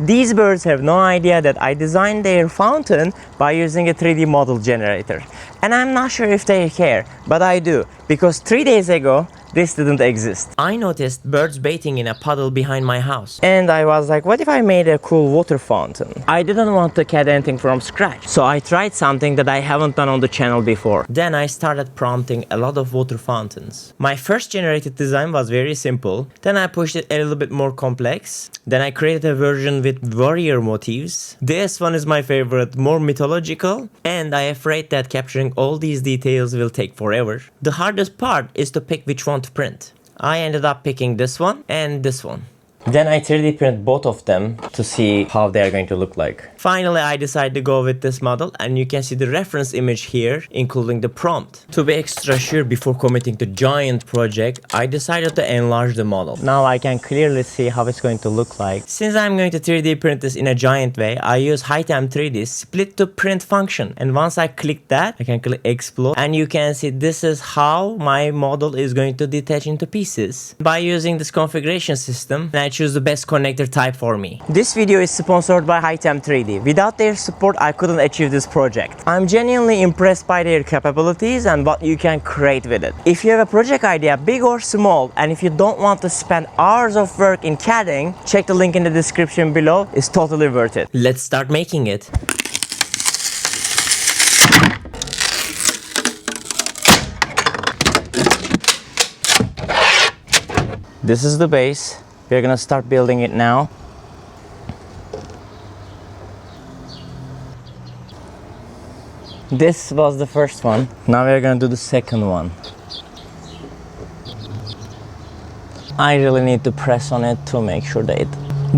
These birds have no idea that I designed their fountain by using a 3D model generator. And I'm not sure if they care, but I do, because 3 days ago, this didn't exist. I noticed birds bathing in a puddle behind my house. And I was like, what if I made a cool water fountain? I didn't want to CAD anything from scratch. So I tried something that I haven't done on the channel before. Then I started prompting a lot of water fountains. My first generated design was very simple. Then I pushed it a little bit more complex. Then I created a version with warrior motifs. This one is my favorite, more mythological. And I'm afraid that capturing all these details will take forever. The hardest part is to pick which one to print. I ended up picking this one and this one. Then I 3D print both of them to see how they're going to look like. Finally, I decided to go with this model, and you can see the reference image here, including the prompt. To be extra sure before committing to giant project, I decided to enlarge the model. Now I can clearly see how it's going to look like. Since I'm going to 3D print this in a giant way, I use HiTem 3D split to print function. And once I click that, I can click explode, and you can see this is how my model is going to detach into pieces. By using this configuration system, I choose the best connector type for me. This video is sponsored by HiTem 3D. Without their support, I couldn't achieve this project. I'm genuinely impressed by their capabilities and what you can create with it. If you have a project idea, big or small, and if you don't want to spend hours of work in CADing, check the link in the description below. It's totally worth it. Let's start making it. This is the base. We're gonna start building it now. This was the first one. Now we're gonna do the second one. I really need to press on it to make sure that it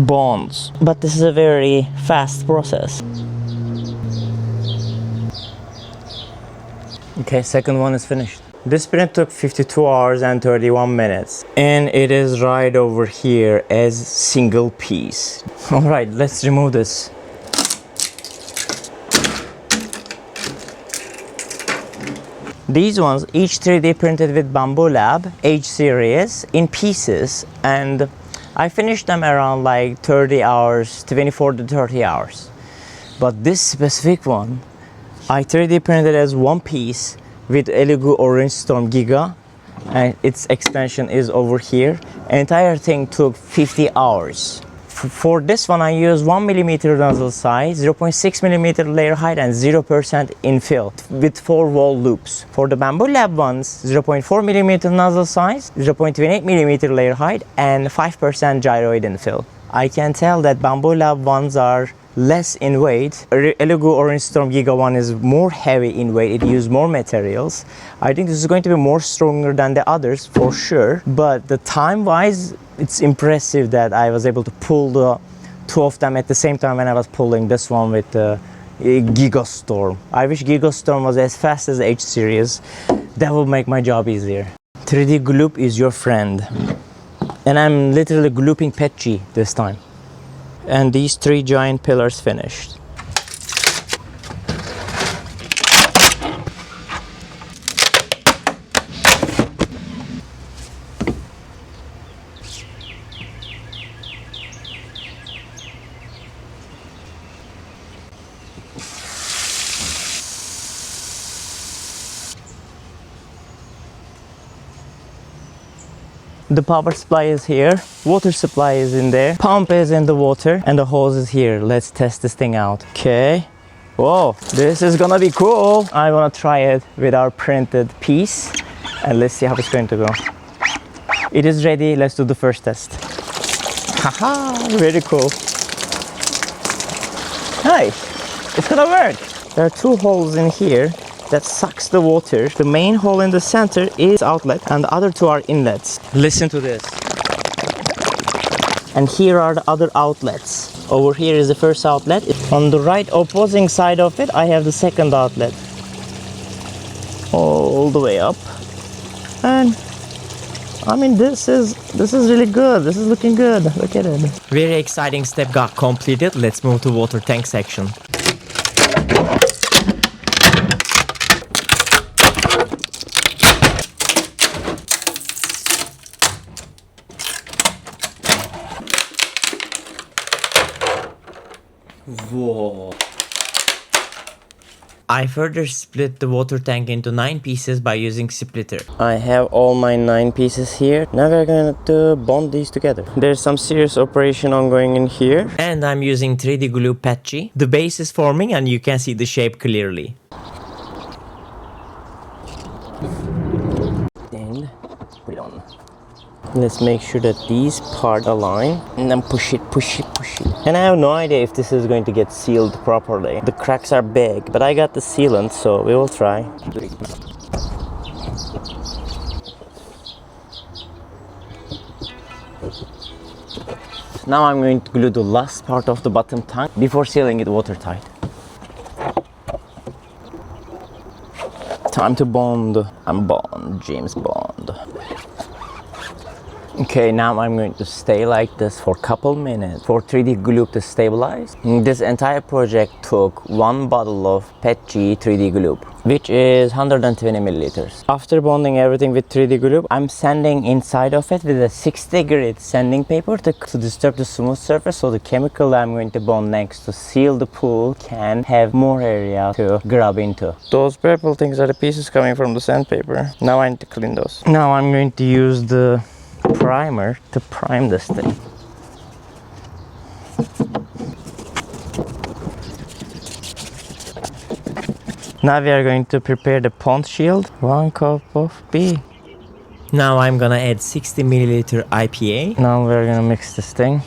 bonds. But this is a very fast process. Okay, second one is finished. This print took 52 hours and 31 minutes. And it is right over here as single piece. All right, let's remove this. These ones, each 3D printed with Bamboo Lab H series in pieces, and I finished them around like 30 hours, 24 to 30 hours. But this specific one, I 3D printed as one piece with Elegoo Orange Storm Giga, and its expansion is over here. Entire thing took 50 hours. For this one, I used 1mm nozzle size, 0.6mm layer height, and 0% infill with 4 wall loops. For the Bamboo Lab ones, 0.4mm nozzle size, 0.28mm layer height, and 5% gyroid infill. I can tell that Bamboo Lab ones are less in weight. Elegoo Orange Storm Giga one is more heavy in weight. It used more materials. I think this is going to be more stronger than the others for sure. But the time wise, it's impressive that I was able to pull the two of them at the same time when I was pulling this one with the Giga Storm. I wish Giga Storm was as fast as H series. That would make my job easier. 3D Gloop is your friend. And I'm literally glooping PETG this time. And these 3 giant pillars finished. The power supply is here, water supply is in there, pump is in the water, and the hose is here. Let's test this thing out. Okay. Whoa, this is gonna be cool. I wanna try it with our printed piece, and let's see how it's going to go. It is ready. Let's do the first test. Haha, very cool. Nice. It's gonna work. There are 2 holes in here that sucks the water. The main hole in the center is outlet, and the other 2 are inlets. Listen to this. And here are the other outlets. Over here is the first outlet. On the right opposing side of it, I have the second outlet. All the way up. And I mean, this is really good. This is looking good. Look at it. Very exciting step got completed. Let's move to water tank section. Whoa. I further split the water tank into 9 pieces by using splitter. I have all my 9 pieces here. Now we're going to bond these together. There's some serious operation ongoing in here. And I'm using 3D glue PETG. The base is forming and you can see the shape clearly. And put on. Let's make sure that these parts align and then push it. And I have no idea if this is going to get sealed properly. The cracks are big, but I got the sealant, so we will try. Now I'm going to glue the last part of the bottom tank before sealing it watertight. Time to bond. I'm Bond, James Bond. Okay, now I'm going to stay like this for a couple minutes for 3D glue to stabilize. This entire project took 1 bottle of PETG 3D glue, which is 120 milliliters. After bonding everything with 3D glue, I'm sanding inside of it with a 60 grit sanding paper to disturb the smooth surface, so the chemical that I'm going to bond next to seal the pool can have more area to grab into. Those purple things are the pieces coming from the sandpaper. Now I need to clean those. Now I'm going to use the primer to prime this thing. Now we are going to prepare the pond shield. 1 cup of B. Now I'm gonna add 60 milliliter IPA. Now we're gonna mix this thing.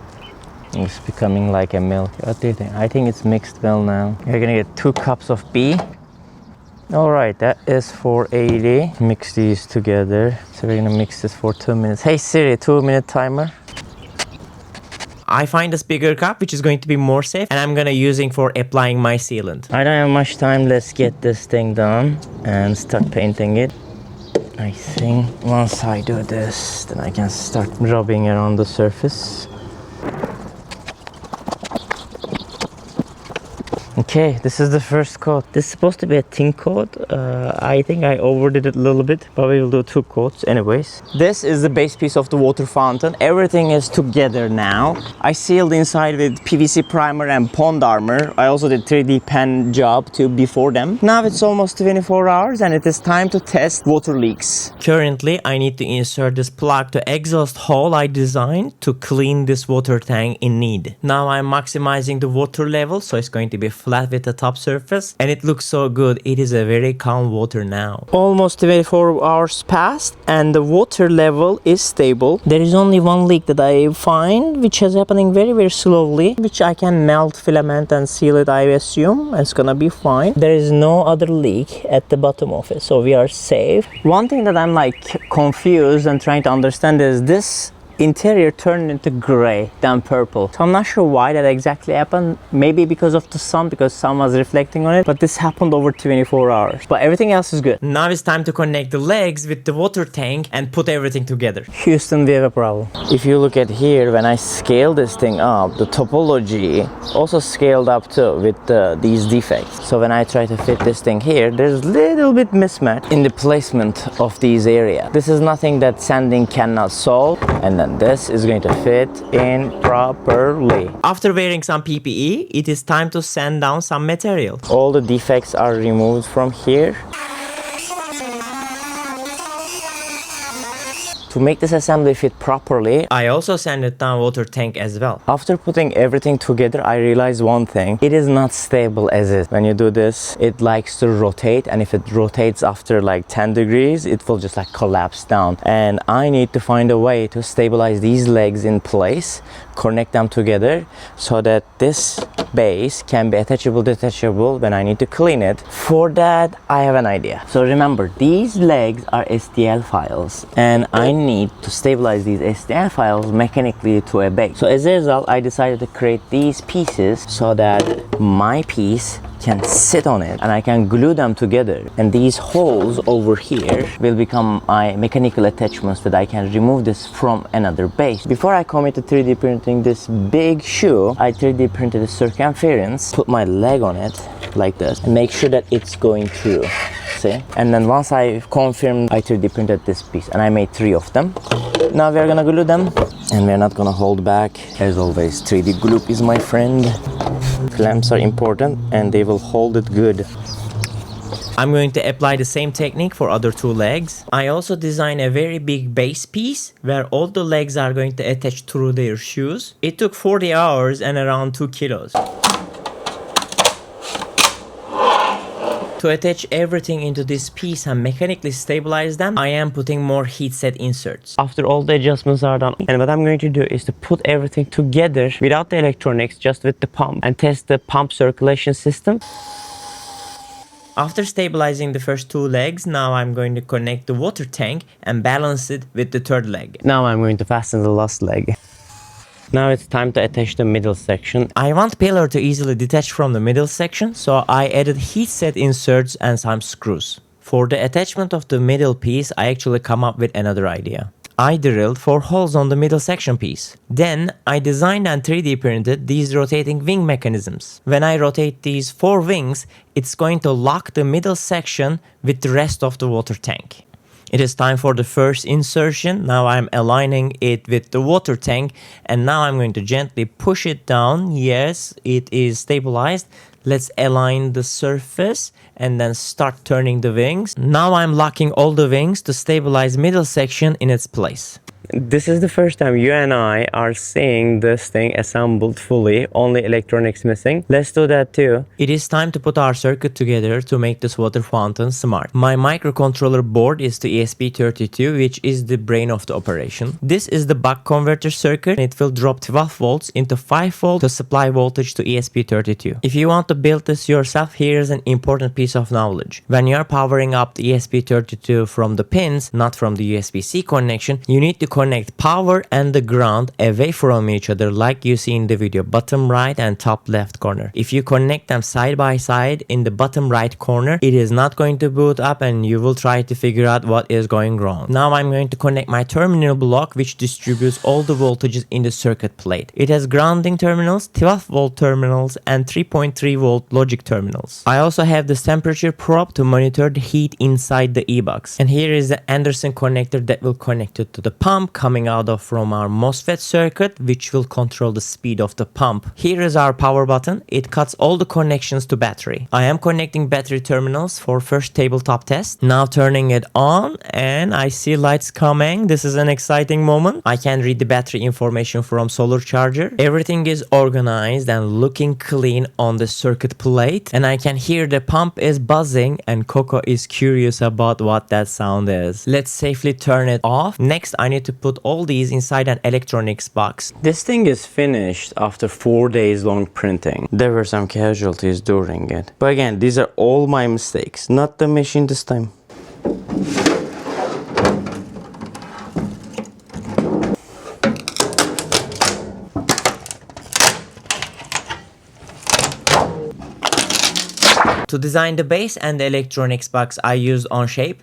It's becoming like a milk. What do you think? I think it's mixed well now. You're gonna get 2 cups of B. Alright, that is 480. Mix these together. So we're gonna mix this for 2 minutes. Hey Siri, 2-minute timer. I find this bigger cup, which is going to be more safe, and I'm gonna using for applying my sealant. I don't have much time. Let's get this thing done and start painting it. I think once I do this, then I can start rubbing around the surface. Okay, this is the first coat. This is supposed to be a thin coat. I think I overdid it a little bit, but we will do 2 coats anyways. This is the base piece of the water fountain. Everything is together now. I sealed inside with PVC primer and pond armor. I also did 3D pen job too before them. Now it's almost 24 hours and it is time to test water leaks. Currently, I need to insert this plug to exhaust hole I designed to clean this water tank in need. Now I'm maximizing the water level, so it's going to be flat with the top surface, and it looks so good. It is a very calm water now. Almost 24 hours passed and the water level is stable. There is only one leak that I find, which is happening very slowly, which I can melt filament and seal it, I assume. It's gonna be fine. There is no other leak at the bottom of it, so we are safe. One thing that I'm like confused and trying to understand is this interior turned into gray than purple, so I'm not sure why that exactly happened. Maybe because of the sun, because sun was reflecting on it, but this happened over 24 hours. But everything else is good. Now it's time to connect the legs with the water tank and put everything together. Houston, we have a problem. If you look at here, when I scale this thing up, the topology also scaled up too with these defects. So when I try to fit this thing here, there's a little bit mismatch in the placement of these areas. This is nothing that sanding cannot solve, and then this is going to fit in properly. After wearing some PPE, it is time to sand down some material. All the defects are removed from here. To make this assembly fit properly, I also sanded down water tank as well. After putting everything together, I realized one thing. It is not stable as is. When you do this, it likes to rotate, and if it rotates after like 10 degrees, it will just like collapse down. And I need to find a way to stabilize these legs in place, connect them together so that this base can be attachable, detachable when I need to clean it. For that, I have an idea. So remember, these legs are STL files, and I need to stabilize these STL files mechanically to a base. So as a result, I decided to create these pieces so that my piece can sit on it and I can glue them together, and these holes over here will become my mechanical attachments that I can remove this from another base. Before I commit to 3D printing this big shoe, I 3D printed a circumference, put my leg on it like this and make sure that it's going through. See? And then once I confirmed, I 3D printed this piece and I made 3 of them. Now we are gonna glue them and we're not gonna hold back. As always, 3D glue is my friend. Clamps are important and they will hold it good. I'm going to apply the same technique for other two legs. I also designed a very big base piece where all the legs are going to attach through their shoes. It took 40 hours and around 2 kilos. To attach everything into this piece and mechanically stabilize them, I am putting more heat set inserts. After all the adjustments are done, and what I'm going to do is to put everything together without the electronics, just with the pump, and test the pump circulation system. After stabilizing the first two legs, now I'm going to connect the water tank and balance it with the third leg. Now I'm going to fasten the last leg. Now it's time to attach the middle section. I want pillar to easily detach from the middle section, so I added heat set inserts and some screws. For the attachment of the middle piece, I actually come up with another idea. I drilled 4 holes on the middle section piece. Then I designed and 3D printed these rotating wing mechanisms. When I rotate these 4 wings, it's going to lock the middle section with the rest of the water tank. It is time for the first insertion. Now I'm aligning it with the water tank, and now I'm going to gently push it down. Yes, it is stabilized. Let's align the surface and then start turning the wings. Now I'm locking all the wings to stabilize middle section in its place. This is the first time you and I are seeing this thing assembled fully, only electronics missing. Let's do that too. It is time to put our circuit together to make this water fountain smart. My microcontroller board is the ESP32, which is the brain of the operation. This is the buck converter circuit. It will drop 12 volts into 5 volt to supply voltage to ESP32. If you want to build this yourself, here's an important piece of knowledge. When you are powering up the ESP32 from the pins, not from the USB-C connection, you need to connect power and the ground away from each other, like you see in the video, bottom right and top left corner. If you connect them side by side in the bottom right corner, it is not going to boot up and you will try to figure out what is going wrong. Now I'm going to connect my terminal block, which distributes all the voltages in the circuit plate. It has grounding terminals, 12 volt terminals, and 3.3 volt logic terminals. I also have this temperature probe to monitor the heat inside the EBox. And here is the Anderson connector that will connect it to the pump coming out of from our MOSFET circuit, which will control the speed of the pump. Here is our power button. It cuts all the connections to battery. I am connecting battery terminals for first tabletop test. Now turning it on and I see lights coming. This is an exciting moment. I can read the battery information from solar charger. Everything is organized and looking clean on the circuit plate, and I can hear the pump is buzzing and Coco is curious about what that sound is. Let's safely turn it off. Next, I need to put all these inside an electronics box. This thing is finished after 4 days long printing. There were some casualties during it. But again, these are all my mistakes, not the machine this time. To design the base and the electronics box, I used Onshape.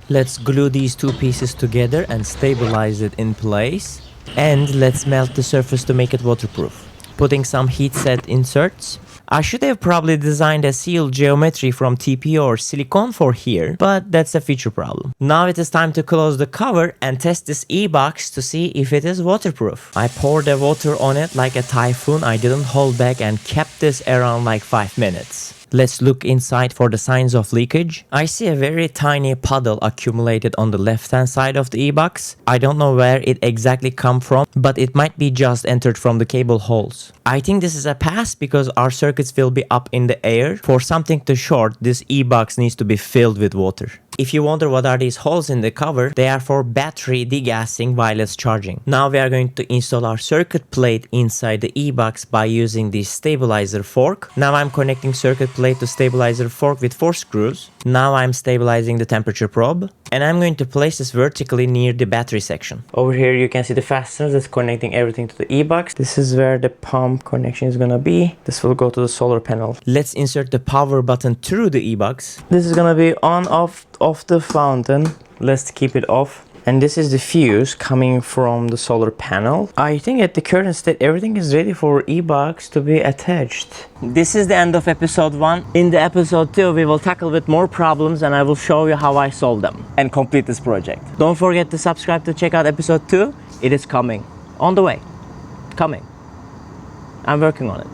Let's glue these two pieces together and stabilize it in place. And let's melt the surface to make it waterproof. Putting some heat set inserts. I should have probably designed a sealed geometry from TPO or silicone for here, but that's a future problem. Now it is time to close the cover and test this EBox to see if it is waterproof. I poured the water on it like a typhoon. I didn't hold back and kept this around like 5 minutes. Let's look inside for the signs of leakage. I see a very tiny puddle accumulated on the left hand side of the EBox. I don't know where it exactly come from, but it might be just entered from the cable holes. I think this is a pass because our circuits will be up in the air. For something to short, this EBox needs to be filled with water. If you wonder what are these holes in the cover, they are for battery degassing while it's charging. Now we are going to install our circuit plate inside the EBox by using the stabilizer fork. Now I'm connecting circuit plate to stabilizer fork with 4 screws. Now I'm stabilizing the temperature probe. And I'm going to place this vertically near the battery section. Over here you can see the fasteners that's connecting everything to the EBox. This is where the pump connection is gonna be. This will go to the solar panel. Let's insert the power button through the EBox. This is gonna be on off the fountain. Let's keep it off. And this is the fuse coming from the solar panel. I think at the current state, everything is ready for EBox to be attached. This is the end of episode 1. In the episode 2, we will tackle with more problems and I will show you how I solve them and complete this project. Don't forget to subscribe to check out episode 2. It is coming. On the way. Coming. I'm working on it.